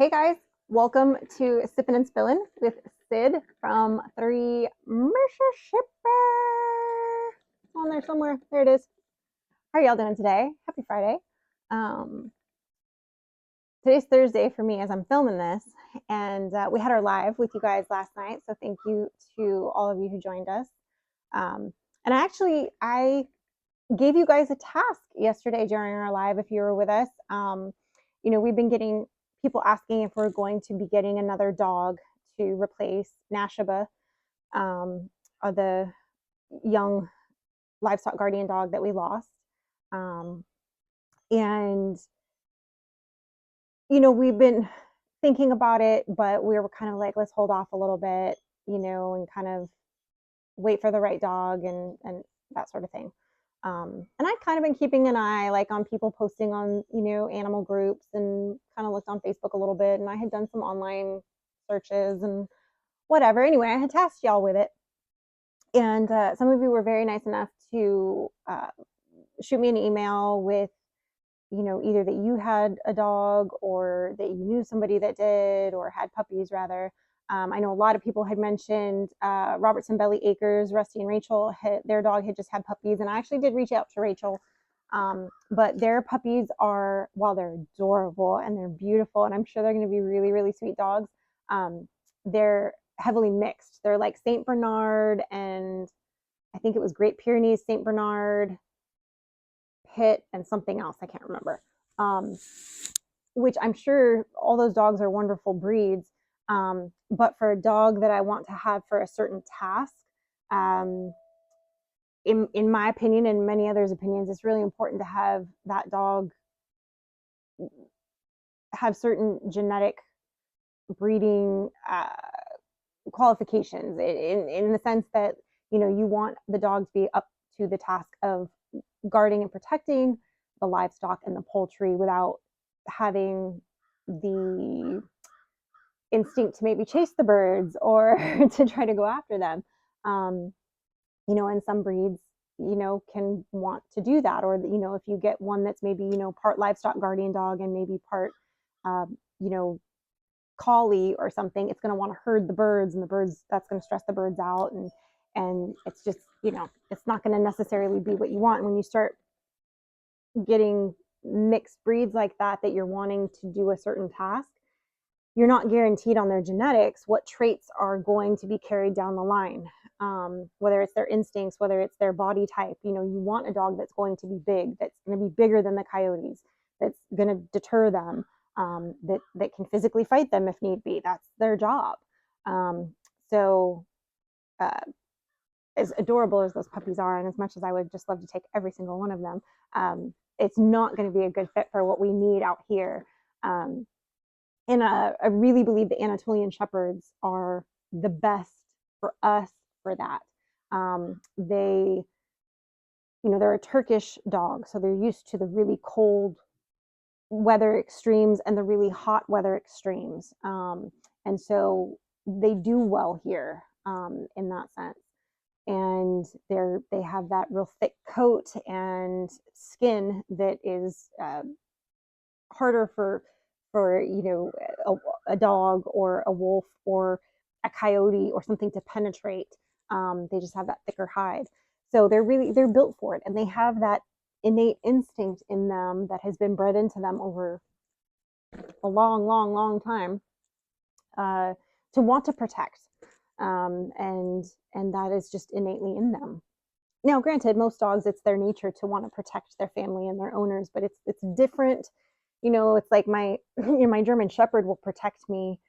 Hey guys, welcome to Sippin' and Spillin' with Sid from 3 Mississippi. It's on there somewhere. There it is. How are y'all doing today? Happy Friday. Um, Today's Thursday for me as I'm filming this, and we had our live with you guys last night. So thank you to all of you who joined us. And I gave you guys a task yesterday during our live if you were with us. We've been getting people asking if we're going to be getting another dog to replace Nashaba, the young livestock guardian dog that we lost. And we've been thinking about it, but we were kind of like, let's hold off a little bit, and kind of wait for the right dog and that sort of thing. And I've kind of been keeping an eye like on people posting on, animal groups, and kind of looked on Facebook a little bit, and I had done some online searches and whatever. Anyway, I had tasked y'all with it. And some of you were very nice enough to shoot me an email with, either that you had a dog or that you knew somebody that did or had puppies rather. I know a lot of people had mentioned Robertson Belly Acres, Rusty and Rachel, their dog had just had puppies, and I actually did reach out to Rachel. But their puppies are, while they're adorable and they're beautiful, and I'm sure they're going to be really, really sweet dogs, they're heavily mixed. They're like St. Bernard, and I think it was Great Pyrenees, St. Bernard, Pit, and something else. I can't remember. Which I'm sure all those dogs are wonderful breeds. But for a dog that I want to have for a certain task, in my opinion and many others' opinions, it's really important to have that dog have certain genetic breeding qualifications in the sense that, you want the dog to be up to the task of guarding and protecting the livestock and the poultry without having the instinct to maybe chase the birds or to try to go after them. And some breeds, can want to do that. Or, if you get one that's maybe, part livestock guardian dog and maybe part, collie or something, it's going to want to herd the birds, and the birds, that's going to stress the birds out. And it's just, it's not going to necessarily be what you want. When you start getting mixed breeds like that you're wanting to do a certain task, you're not guaranteed on their genetics what traits are going to be carried down the line. Whether it's their instincts, whether it's their body type, you want a dog that's going to be big, that's going to be bigger than the coyotes, that's going to deter them, that can physically fight them if need be. That's their job. So as adorable as those puppies are, and as much as I would just love to take every single one of them, it's not going to be a good fit for what we need out here. And I really believe the Anatolian Shepherds are the best for us for that. They're a Turkish dog, so they're used to the really cold weather extremes and the really hot weather extremes. And so they do well here in that sense. And they have that real thick coat and skin that is harder for a dog or a wolf or a coyote or something to penetrate. They just have that thicker hide, so they're built for it, and they have that innate instinct in them that has been bred into them over a long, long, long time, to want to protect, and that is just innately in them. Now, granted, most dogs, it's their nature to want to protect their family and their owners, but it's different. It's like my German Shepherd will protect me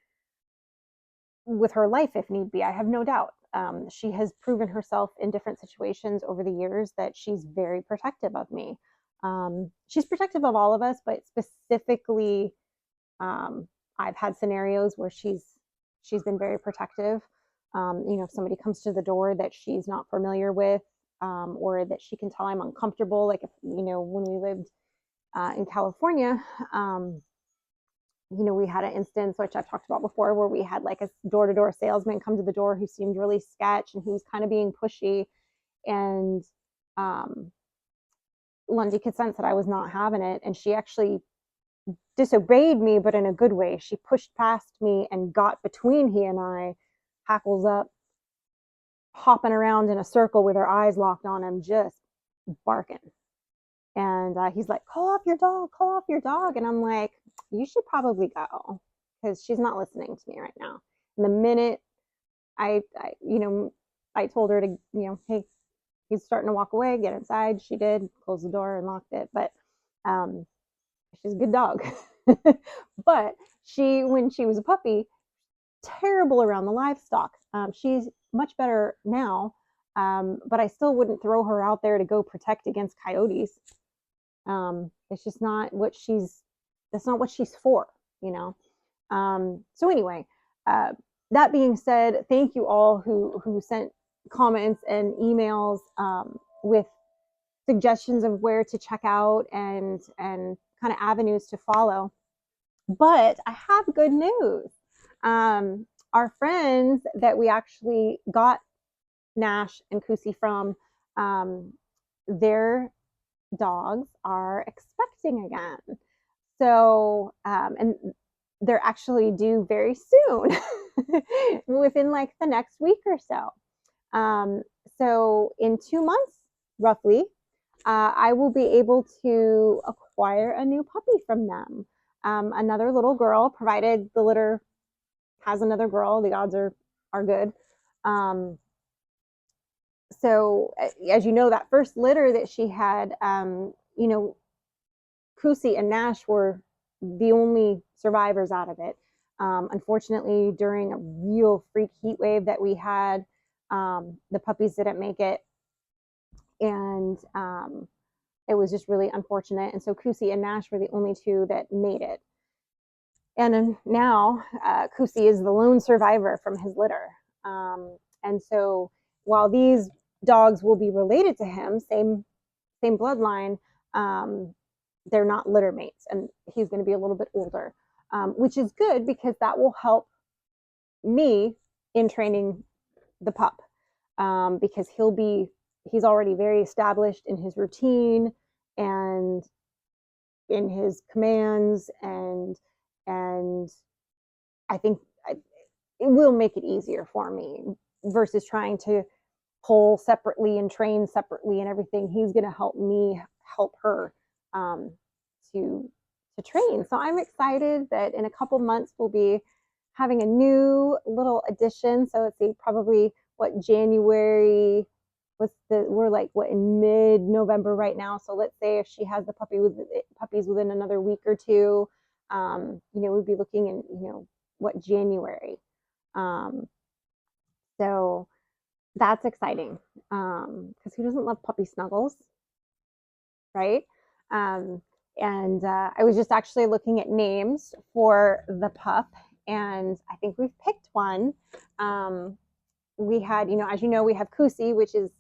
with her life if need be. I have no doubt. She has proven herself in different situations over the years that she's very protective of me. She's protective of all of us, but specifically, I've had scenarios where she's been very protective. If somebody comes to the door that she's not familiar with, or that she can tell I'm uncomfortable, like if, when we lived in California, we had an instance, which I've talked about before, where we had like a door-to-door salesman come to the door who seemed really sketch, and he was kind of being pushy, and Lundy could sense that I was not having it, and she actually disobeyed me, but in a good way. She pushed past me and got between he and I, hackles up, hopping around in a circle with her eyes locked on him, just barking. And he's like, call off your dog, call off your dog. And I'm like, you should probably go because she's not listening to me right now. And the minute I told her to, hey, he's starting to walk away, get inside. She did, closed the door and locked it. But um, she's a good dog. But when she was a puppy, terrible around the livestock. She's much better now, but I still wouldn't throw her out there to go protect against coyotes. It's just not what that's not what she's for, you know? So anyway, that being said, thank you all who sent comments and emails, with suggestions of where to check out and kind of avenues to follow. But I have good news. Our friends that we actually got Nash and Kusi from, their dogs are expecting again. So, and they're actually due very soon, within like the next week or so. So in 2 months, roughly, I will be able to acquire a new puppy from them. Another little girl, provided the litter has another girl, the odds are good. So as you know, that first litter that she had, Kusi and Nash were the only survivors out of it. Unfortunately, during a real freak heat wave that we had, the puppies didn't make it, and it was just really unfortunate. And so Kusi and Nash were the only two that made it. And now Kusi is the lone survivor from his litter. And so while these dogs will be related to him, same bloodline, they're not litter mates, and he's going to be a little bit older, which is good because that will help me in training the pup, because he's already very established in his routine and in his commands, and I think it will make it easier for me versus trying to pull separately and train separately and everything. He's going to help me help her, to train. So I'm excited that in a couple months we'll be having a new little addition. So let's see, probably what January. We're like what in mid-November right now. So let's say if she has the puppies within another week or two, we'd be looking in what January. So that's exciting, because who doesn't love puppy snuggles, right? And I was just actually looking at names for the pup, and I think we've picked one. We had, as you know, we have Kusi, which is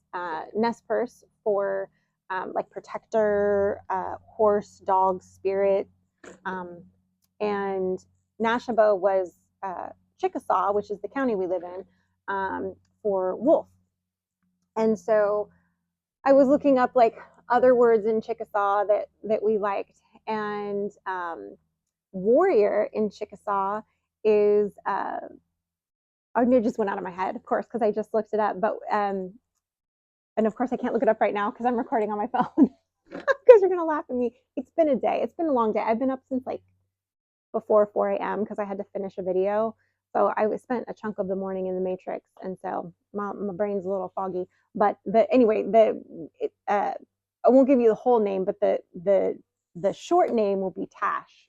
nest purse for like protector, horse, dog, spirit, and Nashaba was Chickasaw, which is the county we live in, for wolf. And so I was looking up like other words in Chickasaw that we liked, and warrior in Chickasaw is it just went out of my head, of course, because I just looked it up. But and of course I can't look it up right now because I'm recording on my phone. Because you're gonna laugh at me. It's been a day. It's been a long day. I've been up since like before 4 a.m. because I had to finish a video. So I spent a chunk of the morning in the Matrix, and so my brain's a little foggy. But anyway, I won't give you the whole name, but the short name will be Tash.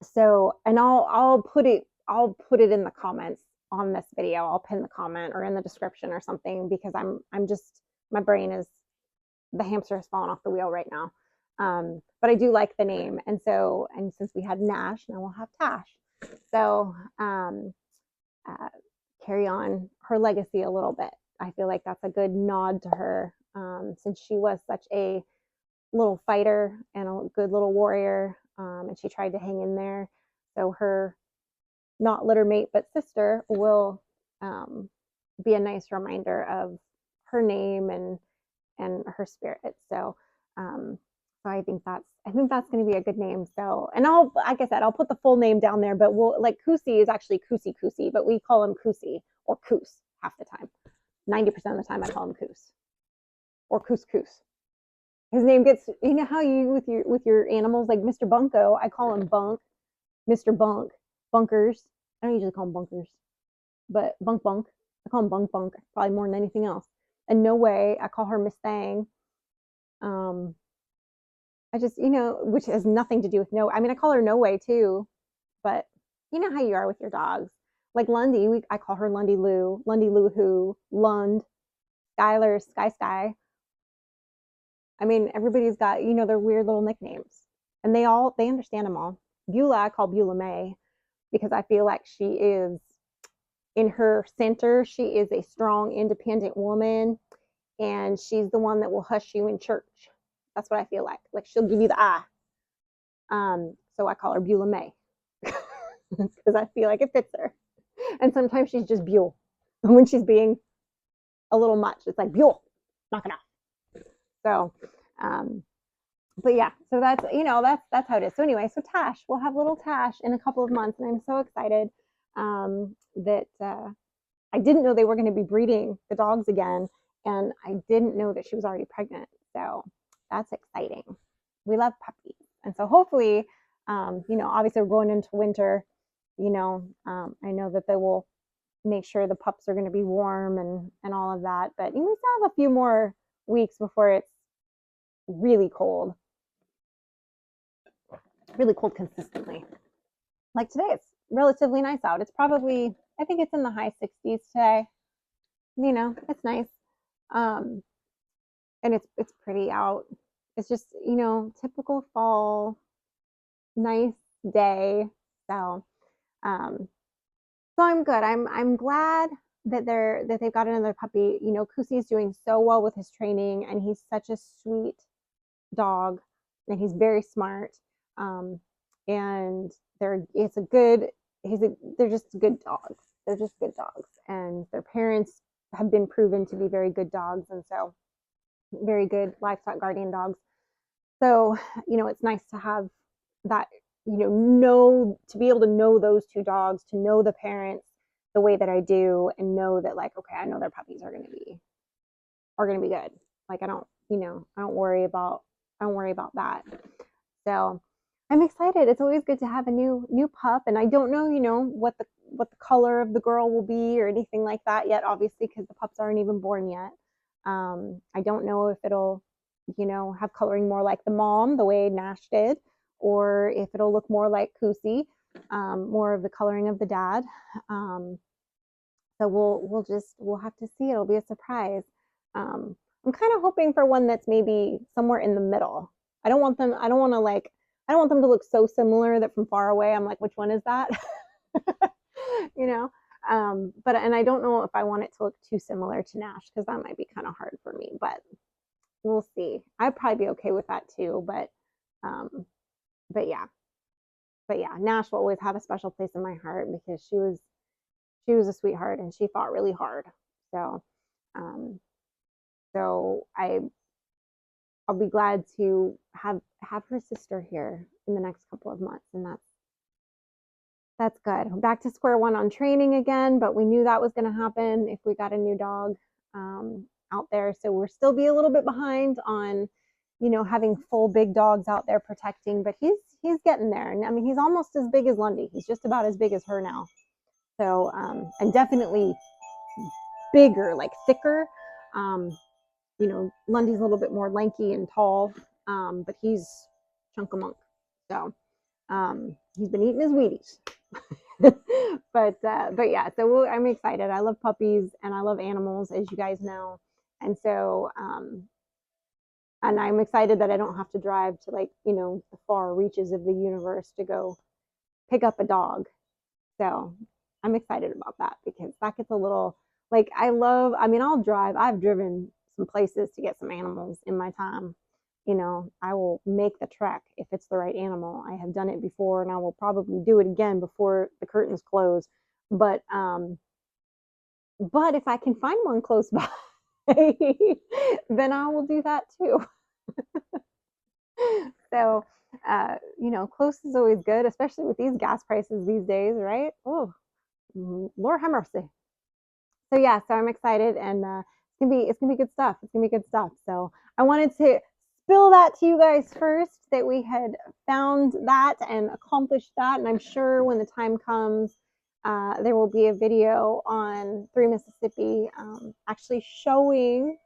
So, and I'll put it in the comments on this video. I'll pin the comment or in the description or something, because I'm just, my brain is, the hamster has fallen off the wheel right now. But I do like the name, and since we had Nash, now we'll have Tash. So carry on her legacy a little bit. I feel like that's a good nod to her, since she was such a little fighter and a good little warrior, and she tried to hang in there. So her not litter mate but sister will be a nice reminder of her name and her spirit. So So I think that's going to be a good name. So, and I'll, like I said, I'll put the full name down there, but we'll, like, Kusi is actually Kusi Kusi, but we call him Kusi or Koos half the time. 90% of the time I call him Koos or Koos Koos. His name gets, you know how you with your animals, like Mr. Bunko, I call him Bunk, Mr. Bunk, Bunkers. I don't usually call him Bunkers, but Bunk Bunk. I call him Bunk Bunk probably more than anything else. And No Way, I call her Miss Thang. Um, I just, which has nothing to do with no. I mean, I call her No Way too, but you know how you are with your dogs. Like Lundy, I call her Lundy Lou Who, Lund, Skylar, Sky Sky. I mean, everybody's got, their weird little nicknames. And they understand them all. Beulah, I call Beulah May because I feel like she is in her center. She is a strong, independent woman, and she's the one that will hush you in church. That's what I feel like. Like she'll give you the eye. So I call her Beulah May because I feel like it fits her. And sometimes she's just Buell when she's being a little much. It's like Buell, knock it off. So, but yeah, so that's how it is. So anyway, so Tash, we'll have little Tash in a couple of months, and I'm so excited that I didn't know they were going to be breeding the dogs again, and I didn't know that she was already pregnant. So that's exciting. We love puppies, and so hopefully, obviously we're going into winter. I know that they will make sure the pups are going to be warm and all of that, but we still have a few more weeks before it's really cold consistently. Like today, it's relatively nice out. It's probably, I think it's in the high 60s today. It's nice. Um, and it's pretty out. It's just, typical fall, nice day. So, um, so I'm good. I'm glad that they've got another puppy. Kusi's doing so well with his training, and he's such a sweet dog, and he's very smart. And they're just good dogs. They're just good dogs, and their parents have been proven to be very good dogs, and so very good livestock guardian dogs. So it's nice to have that, to be able to know those two dogs, to know the parents the way that I do, and know that, like, okay, I know their puppies are going to be good. Like, I don't worry about that. So I'm excited. It's always good to have a new pup, and I don't know, what the color of the girl will be or anything like that yet, obviously, because the pups aren't even born yet. I don't know if it'll, have coloring more like the mom, the way Nash did, or if it'll look more like Kusi, more of the coloring of the dad. So we'll have to see. It'll be a surprise. I'm kind of hoping for one that's maybe somewhere in the middle. I don't want them to look so similar that from far away I'm like, which one is that? you know. And I don't know if I want it to look too similar to Nash, because that might be kind of hard for me, but we'll see. I'd probably be okay with that too, um, but yeah. Nash will always have a special place in my heart because she was a sweetheart, and she fought really hard. So, um, I'll be glad to have her sister here in the next couple of months, and that's good. Back to square one on training again, but we knew that was going to happen if we got a new dog out there. So we'll still be a little bit behind on, having full big dogs out there protecting, but he's getting there. And I mean, he's almost as big as Lundy. He's just about as big as her now. So, and definitely bigger, like thicker. Lundy's a little bit more lanky and tall, but he's chunk-a-monk. So he's been eating his Wheaties. but yeah, so I'm excited. I love puppies and I love animals, as you guys know. And so, and I'm excited that I don't have to drive to, like, the far reaches of the universe to go pick up a dog. So I'm excited about that, because that gets a little, like, I'll drive. I've driven some places to get some animals in my time. I will make the trek if it's the right animal. I have done it before, and I will probably do it again before the curtains close. But if I can find one close by, then I will do that too. So, close is always good, especially with these gas prices these days, right? Oh, Lord have mercy. So yeah, so I'm excited, and it's gonna be good stuff. It's gonna be good stuff. So I wanted to spill that to you guys first, that we had found that and accomplished that, and I'm sure when the time comes, there will be a video on Three Mississippi, actually showing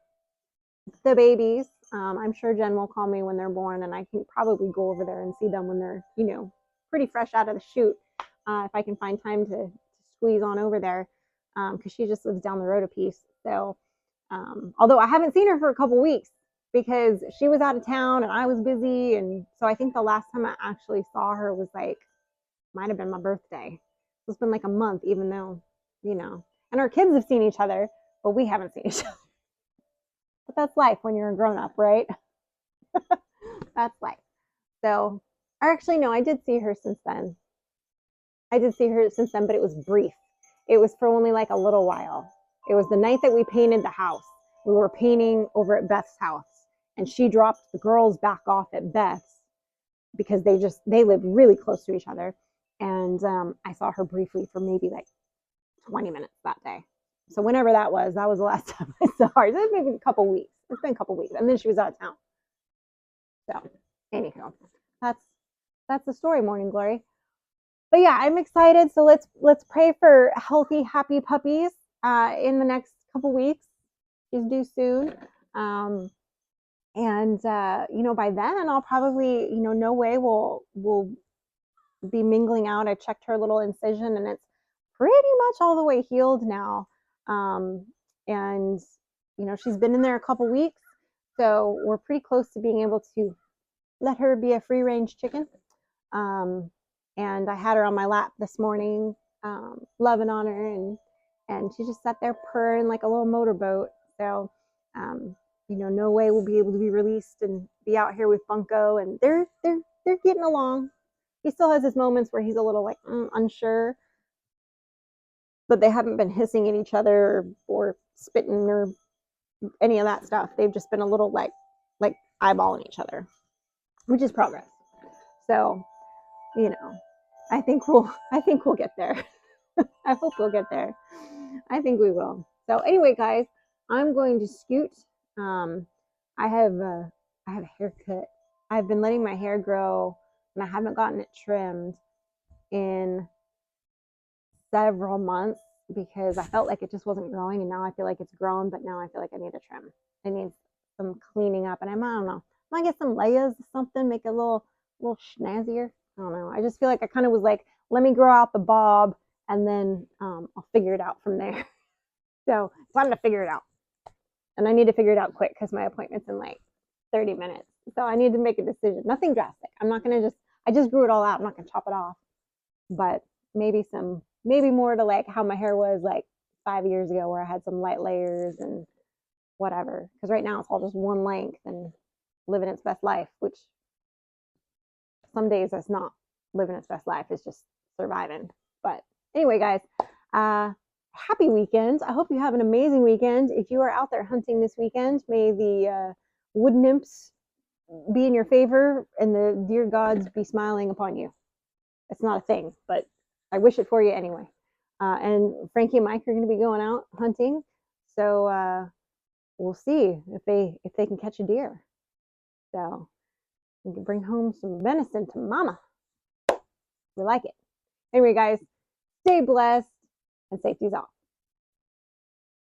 the babies. I'm sure Jen will call me when they're born, and I can probably go over there and see them when they're, pretty fresh out of the chute. If I can find time to squeeze on over there, because she just lives down the road a piece. So, although I haven't seen her for a couple weeks because she was out of town and I was busy, and so I think the last time I actually saw her was like, might have been my birthday. So it's been like a month, even though, and our kids have seen each other, but we haven't seen each other. But that's life when you're a grown up, right? That's life. So, or actually, no, I did see her since then. I did see her since then, but it was brief. It was for only like a little while. It was the night that we painted the house. We were painting over at Beth's house, and she dropped the girls back off at Beth's because they lived really close to each other. And I saw her briefly for maybe like 20 minutes that day. So whenever that was the last time I saw her. It's maybe a couple weeks. It's been a couple weeks, and then she was out of town. So, anyhow, that's that's the story, Morning Glory. But yeah, I'm excited. So let's pray for healthy, happy puppies in the next couple weeks. She's due soon, and by then I'll probably, no way will be mingling out. I checked her little incision, and it's pretty much all the way healed now. And she's been in there a couple weeks, so we're pretty close to being able to let her be a free range chicken. And I had her on my lap this morning, loving on her, and she just sat there purring like a little motorboat. So, no way we'll be able to be released and be out here with Bunko, and they're getting along. He still has his moments where he's a little like unsure, but they haven't been hissing at each other or spitting or any of that stuff. They've just been a little like eyeballing each other, which is progress. So, I think we'll get there. I hope we'll get there. I think we will. So anyway, guys, I'm going to scoot. I have a haircut. I've been letting my hair grow, and I haven't gotten it trimmed in several months because I felt like it just wasn't growing, and now I feel like it's grown, but now I feel like I need a trim. I need some cleaning up, and I don't know. I might get some layers or something, make it a little snazzier. I don't know. I just feel like I kind of was like, let me grow out the bob, and then I'll figure it out from there. So I'm gonna figure it out, and I need to figure it out quick because my appointment's in like 30 minutes. So I need to make a decision. Nothing drastic. I'm not gonna I just grew it all out. I'm not gonna chop it off, but maybe more to like how my hair was like 5 years ago, where I had some light layers and whatever. Because right now it's all just one length and living its best life, which some days it's not living its best life. It's just surviving. But anyway, guys, happy weekend. I hope you have an amazing weekend. If you are out there hunting this weekend, may the wood nymphs be in your favor and the deer gods be smiling upon you. It's not a thing, but I wish it for you anyway. And Frankie and Mike are going to be going out hunting, so we'll see if they can catch a deer. So we can bring home some venison to Mama. We like it. Anyway, guys, stay blessed and safety's off.